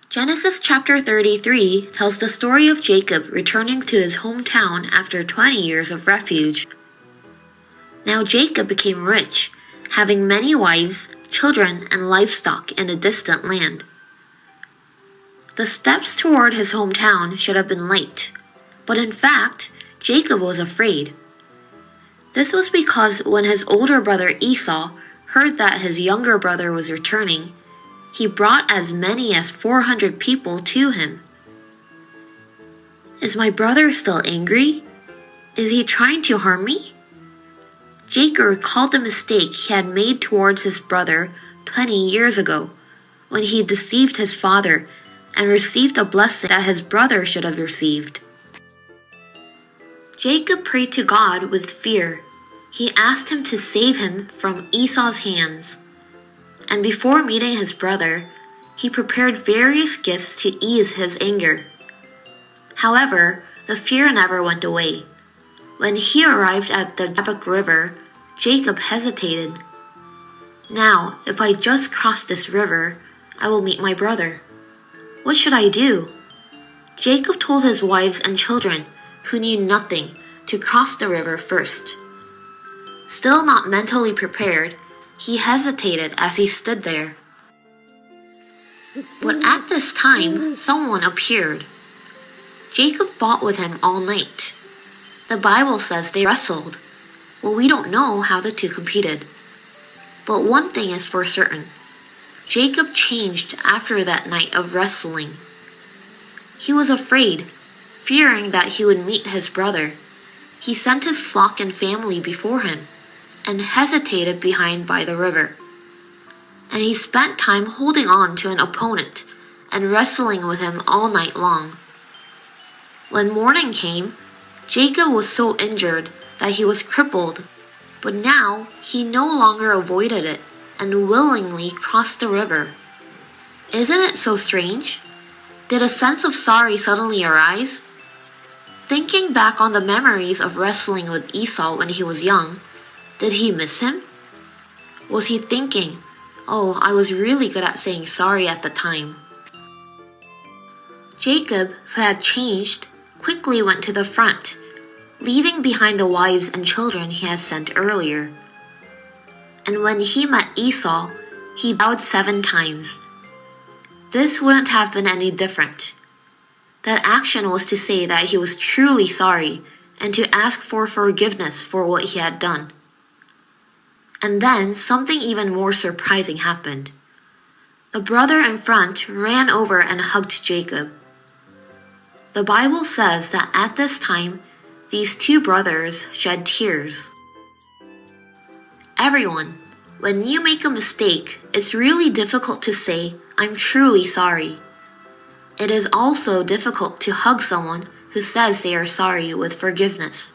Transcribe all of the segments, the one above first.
Genesis chapter 33 tells the story of Jacob returning to his hometown after 20 years of refuge. Now Jacob became rich, having many wives, children, and livestock in a distant land. The steps toward his hometown should have been light, but in fact, Jacob was afraid. This was because when his older brother Esau heard that his younger brother was returning, he brought as many as 400 people to him. Is my brother still angry? Is he trying to harm me? Jacob recalled the mistake he had made towards his brother 20 years ago, when he deceived his father and received a blessing that his brother should have received. Jacob prayed to God with fear. He asked him to save him from Esau's hands. And before meeting his brother, he prepared various gifts to ease his anger. However, the fear never went away. When he arrived at the Jabbok River, Jacob hesitated. Now, if I just cross this river, I will meet my brother. What should I do? Jacob told his wives and children, who knew nothing, to cross the river first. Still not mentally prepared, he hesitated as he stood there. But at this time, someone appeared. Jacob fought with him all night. The Bible says they wrestled. Well, we don't know how the two competed. But one thing is for certain. Jacob changed after that night of wrestling. He was afraid, fearing that he would meet his brother. He sent his flock and family before him, and hesitated behind by the river. And he spent time holding on to an opponent and wrestling with him all night long. When morning came, Jacob was so injured that he was crippled, but now he no longer avoided it and willingly crossed the river. Isn't it so strange? Did a sense of sorry suddenly arise? Thinking back on the memories of wrestling with Esau when he was young, did he miss him? Was he thinking, oh, I was really good at saying sorry at the time? Jacob, who had changed, quickly went to the front, leaving behind the wives and children he had sent earlier. And when he met Esau, he bowed 7 times. This wouldn't have been any different. That action was to say that he was truly sorry and to ask for forgiveness for what he had done. And then something even more surprising happened. The brother in front ran over and hugged Jacob. The Bible says that at this time, these 2 brothers shed tears. Everyone, when you make a mistake, it's really difficult to say, I'm truly sorry. It is also difficult to hug someone who says they are sorry with forgiveness.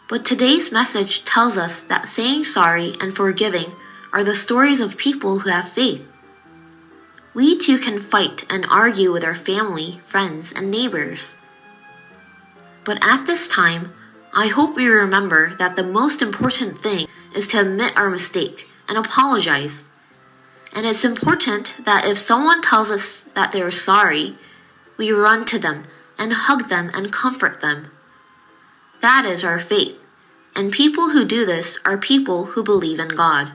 But today's message tells us that saying sorry and forgiving are the stories of people who have faith. We too can fight and argue with our family, friends, and neighbors. But at this time, I hope we remember that the most important thing is to admit our mistake and apologize. And it's important that if someone tells us that they are sorry, we run to them and hug them and comfort them. That is our faith, and people who do this are people who believe in God.